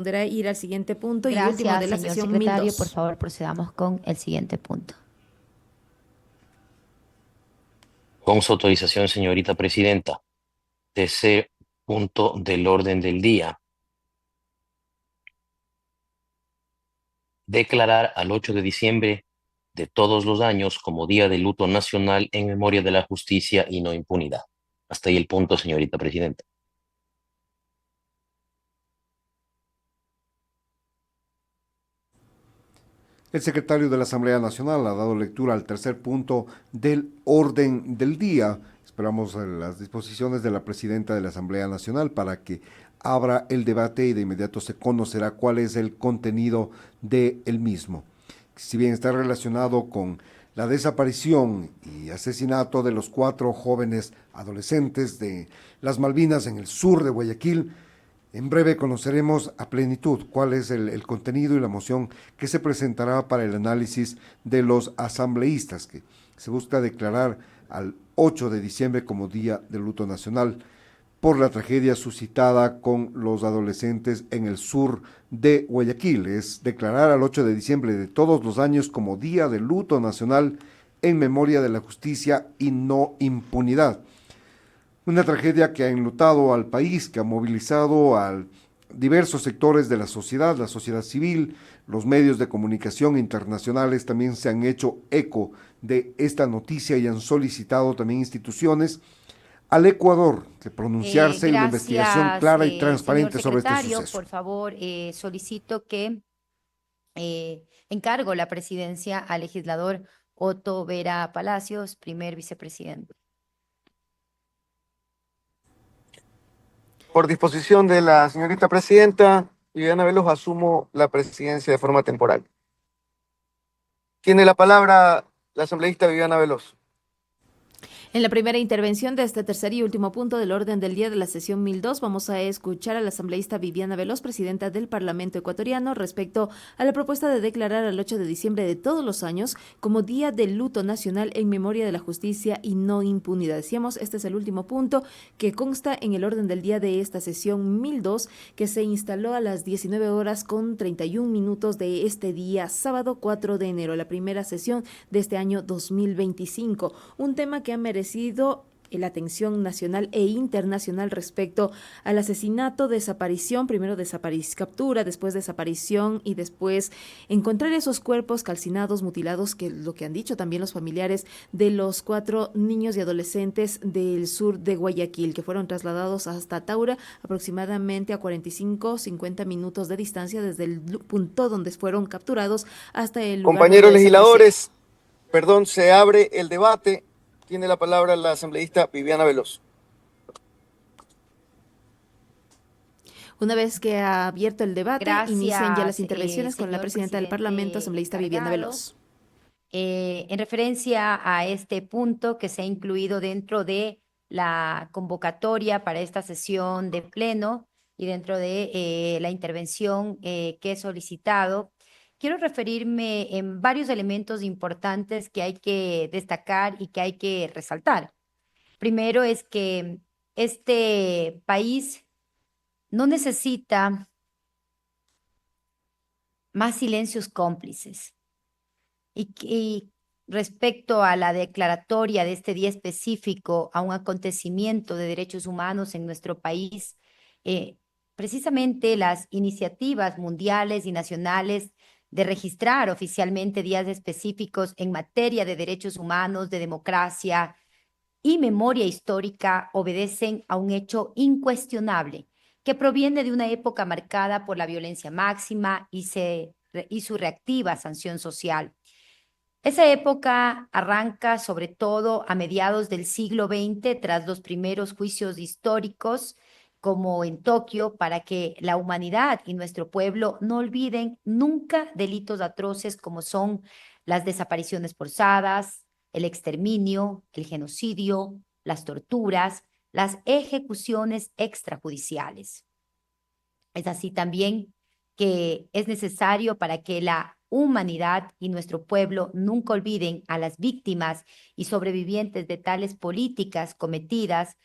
corresponderá ir al siguiente punto y último de Gracias, la señor sesión secretario. Por 1002. favor, procedamos con el siguiente punto. Con su autorización, señorita presidenta, tercer punto del orden del día. Declarar al 8 de diciembre de todos los años como Día de Luto Nacional en memoria de la justicia y no impunidad. Hasta ahí el punto, señorita presidenta. El secretario de la Asamblea Nacional ha dado lectura al tercer punto del orden del día. Esperamos las disposiciones de la presidenta de la Asamblea Nacional para que abra el debate y de inmediato se conocerá cuál es el contenido del mismo. Si bien está relacionado con la desaparición y asesinato de los 4 jóvenes adolescentes de las Malvinas en el sur de Guayaquil, en breve conoceremos a plenitud cuál es el contenido y la moción que se presentará para el análisis de los asambleístas, que se busca declarar al 8 de diciembre como Día de Luto Nacional por la tragedia suscitada con los adolescentes en el sur de Guayaquil. Es declarar al 8 de diciembre de todos los años como Día de Luto Nacional en memoria de la justicia y no impunidad. Una tragedia que ha enlutado al país, que ha movilizado a diversos sectores de la sociedad civil, los medios de comunicación internacionales también se han hecho eco de esta noticia y han solicitado también instituciones al Ecuador de pronunciarse en una investigación clara y transparente sobre este suceso. Por favor, solicito que encargo la presidencia al legislador Otto Vera Palacios, primer vicepresidente. Por disposición de la señorita presidenta, Viviana Veloz, asumo la presidencia de forma temporal. Tiene la palabra la asambleísta Viviana Veloz. En la primera intervención de este tercer y último punto del orden del día de la sesión 1002, vamos a escuchar a la asambleísta Viviana Veloz, presidenta del Parlamento ecuatoriano, respecto a la propuesta de declarar al 8 de diciembre de todos los años como Día del Luto Nacional en memoria de la justicia y no impunidad. Decíamos, este es el último punto que consta en el orden del día de esta sesión 1002, que se instaló a las 19 horas con 31 minutos de este día, sábado 4 de enero, la primera sesión de este año 2025. Un tema que ha merecido la atención nacional e internacional respecto al asesinato, desaparición, primero captura, después desaparición y después encontrar esos cuerpos calcinados, mutilados, que lo que han dicho también los familiares de los 4 niños y adolescentes del sur de Guayaquil, que fueron trasladados hasta Taura, aproximadamente a 45-50 minutos de distancia desde el punto donde fueron capturados hasta el lugar. Compañeros legisladores, perdón, se abre el debate. Tiene la palabra la asambleísta Viviana Veloz. Una vez que ha abierto el debate, inician ya las intervenciones con la presidenta del Parlamento, asambleísta Viviana Veloz. En referencia a este punto que se ha incluido dentro de la convocatoria para esta sesión de pleno y dentro de la intervención que he solicitado, quiero referirme en varios elementos importantes que hay que destacar y que hay que resaltar. Primero es que este país no necesita más silencios cómplices. Y respecto a la declaratoria de este día específico a un acontecimiento de derechos humanos en nuestro país, precisamente las iniciativas mundiales y nacionales de registrar oficialmente días específicos en materia de derechos humanos, de democracia y memoria histórica obedecen a un hecho incuestionable que proviene de una época marcada por la violencia máxima y su reactiva sanción social. Esa época arranca sobre todo a mediados del siglo XX, tras los primeros juicios históricos, como en Tokio, para que la humanidad y nuestro pueblo no olviden nunca delitos atroces como son las desapariciones forzadas, el exterminio, el genocidio, las torturas, las ejecuciones extrajudiciales. Es así también que es necesario para que la humanidad y nuestro pueblo nunca olviden a las víctimas y sobrevivientes de tales políticas cometidas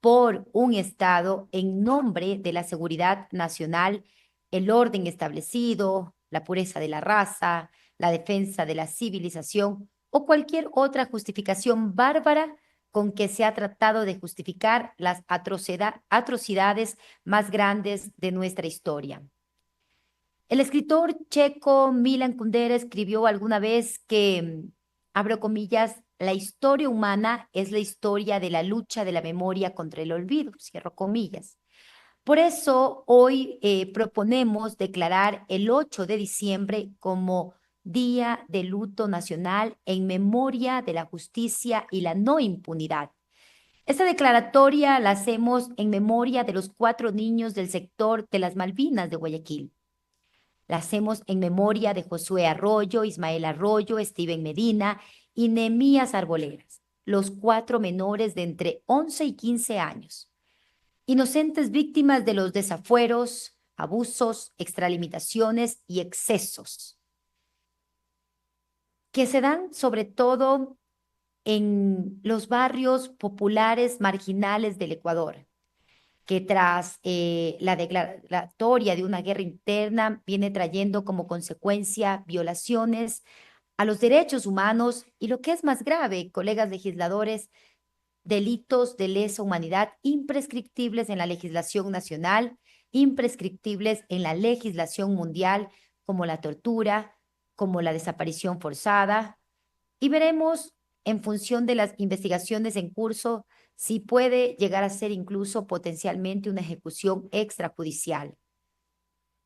por un Estado en nombre de la seguridad nacional el orden establecido, la pureza de la raza, la defensa de la civilización o cualquier otra justificación bárbara con que se ha tratado de justificar las atrocidades más grandes de nuestra historia. El escritor checo Milan Kundera escribió alguna vez que, abro comillas, la historia humana es la historia de la lucha de la memoria contra el olvido, cierro comillas. Por eso hoy proponemos declarar el 8 de diciembre como Día de Luto Nacional en memoria de la justicia y la no impunidad. Esta declaratoria la hacemos en memoria de los 4 niños del sector de las Malvinas de Guayaquil. La hacemos en memoria de Josué Arroyo, Ismael Arroyo, Steven Medina y Nehemías Arboledas, los 4 menores de entre 11 y 15 años, inocentes víctimas de los desafueros, abusos, extralimitaciones y excesos, que se dan sobre todo en los barrios populares marginales del Ecuador, que tras la declaratoria de una guerra interna viene trayendo como consecuencia violaciones a los derechos humanos y, lo que es más grave, colegas legisladores, delitos de lesa humanidad imprescriptibles en la legislación nacional, imprescriptibles en la legislación mundial, como la tortura, como la desaparición forzada. Y veremos, en función de las investigaciones en curso, si puede llegar a ser incluso potencialmente una ejecución extrajudicial.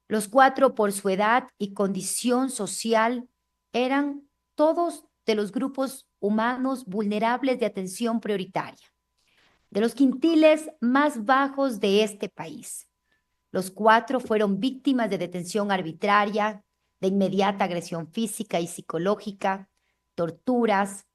Los 4, por su edad y condición social, eran todos de los grupos humanos vulnerables de atención prioritaria, de los quintiles más bajos de este país. Los 4 fueron víctimas de detención arbitraria, de inmediata agresión física y psicológica, torturas,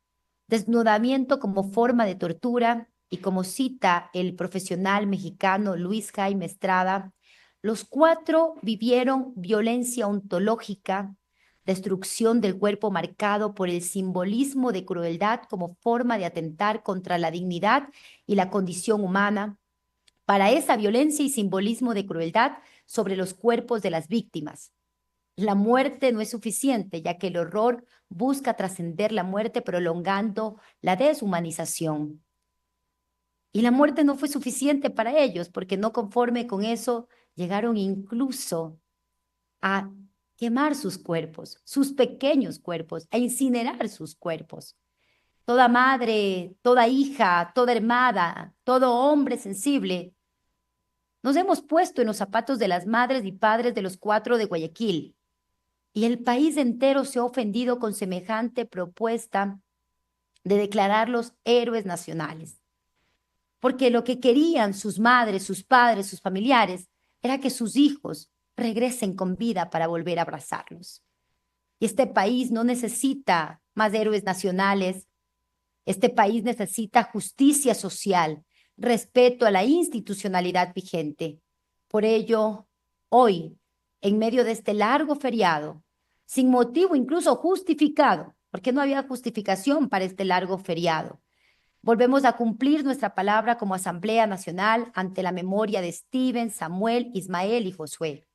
desnudamiento como forma de tortura, y como cita el profesional mexicano Luis Jaime Estrada, los 4 vivieron violencia ontológica, destrucción del cuerpo marcado por el simbolismo de crueldad como forma de atentar contra la dignidad y la condición humana. Para esa violencia y simbolismo de crueldad sobre los cuerpos de las víctimas, la muerte no es suficiente, ya que el horror busca trascender la muerte prolongando la deshumanización. Y la muerte no fue suficiente para ellos, porque no conforme con eso, llegaron incluso a quemar sus cuerpos, sus pequeños cuerpos, a incinerar sus cuerpos. Toda madre, toda hija, toda hermana, todo hombre sensible, nos hemos puesto en los zapatos de las madres y padres de los 4 de Guayaquil. Y el país entero se ha ofendido con semejante propuesta de declararlos héroes nacionales. Porque lo que querían sus madres, sus padres, sus familiares, era que sus hijos regresen con vida para volver a abrazarlos. Y este país no necesita más héroes nacionales. Este país necesita justicia social, respeto a la institucionalidad vigente. Por ello, hoy, en medio de este largo feriado, sin motivo incluso justificado, porque no había justificación para este largo feriado, volvemos a cumplir nuestra palabra como Asamblea Nacional ante la memoria de Steven, Samuel, Ismael y Josué.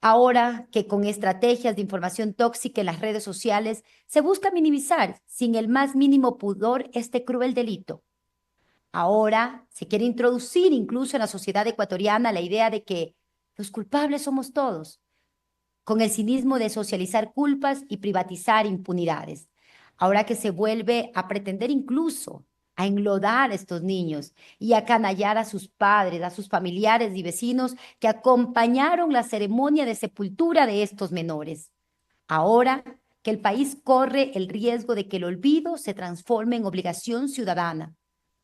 Ahora que con estrategias de información tóxica en las redes sociales se busca minimizar sin el más mínimo pudor este cruel delito. Ahora se quiere introducir incluso en la sociedad ecuatoriana la idea de que los culpables somos todos, con el cinismo de socializar culpas y privatizar impunidades. Ahora que se vuelve a pretender incluso a enlodar a estos niños y a canallar a sus padres, a sus familiares y vecinos que acompañaron la ceremonia de sepultura de estos menores. Ahora que el país corre el riesgo de que el olvido se transforme en obligación ciudadana,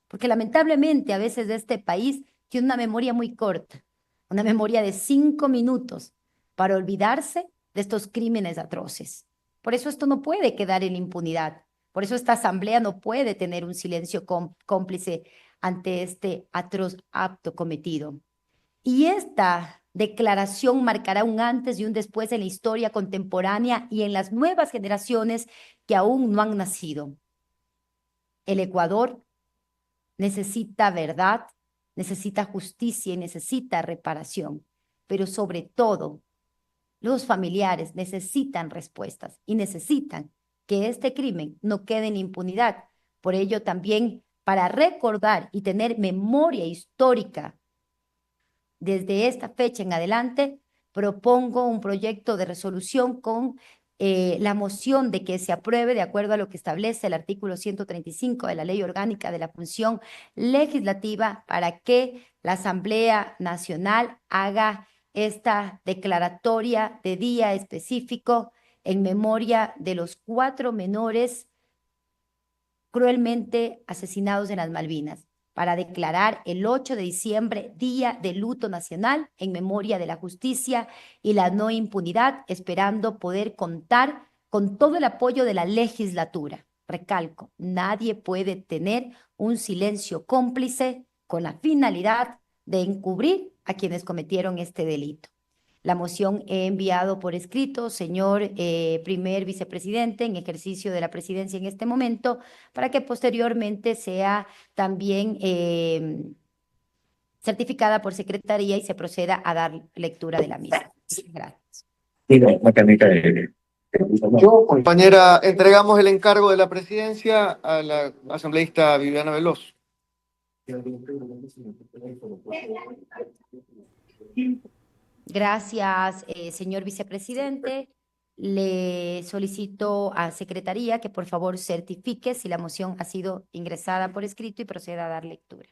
porque lamentablemente a veces este país tiene una memoria muy corta, una memoria de 5 minutos para olvidarse de estos crímenes atroces. Por eso esto no puede quedar en impunidad. Por eso esta asamblea no puede tener un silencio cómplice ante este atroz acto cometido. Y esta declaración marcará un antes y un después en la historia contemporánea y en las nuevas generaciones que aún no han nacido. El Ecuador necesita verdad, necesita justicia y necesita reparación. pero sobre todo, los familiares necesitan respuestas y necesitan que este crimen no quede en impunidad. Por ello también, para recordar y tener memoria histórica desde esta fecha en adelante, propongo un proyecto de resolución con la moción de que se apruebe de acuerdo a lo que establece el artículo 135 de la Ley Orgánica de la Función Legislativa para que la Asamblea Nacional haga esta declaratoria de día específico en memoria de los 4 menores cruelmente asesinados en las Malvinas, para declarar el 8 de diciembre Día de Luto Nacional en memoria de la justicia y la no impunidad, esperando poder contar con todo el apoyo de la legislatura. Recalco, nadie puede tener un silencio cómplice con la finalidad de encubrir a quienes cometieron este delito. La moción he enviado por escrito, señor primer vicepresidente, en ejercicio de la presidencia en este momento, para que posteriormente sea también certificada por secretaría y se proceda a dar lectura de la misma. Gracias. Compañera, entregamos el encargo de la presidencia a la asambleísta Viviana Veloz. Gracias, señor vicepresidente. Le solicito a Secretaría que por favor certifique si la moción ha sido ingresada por escrito y proceda a dar lectura.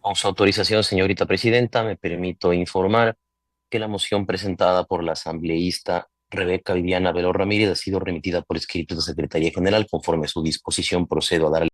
Con su autorización, señorita presidenta, me permito informar que la moción presentada por la asambleísta Rebeca Viviana Veloz Ramírez ha sido remitida por escrito a la Secretaría General. Conforme a su disposición, procedo a dar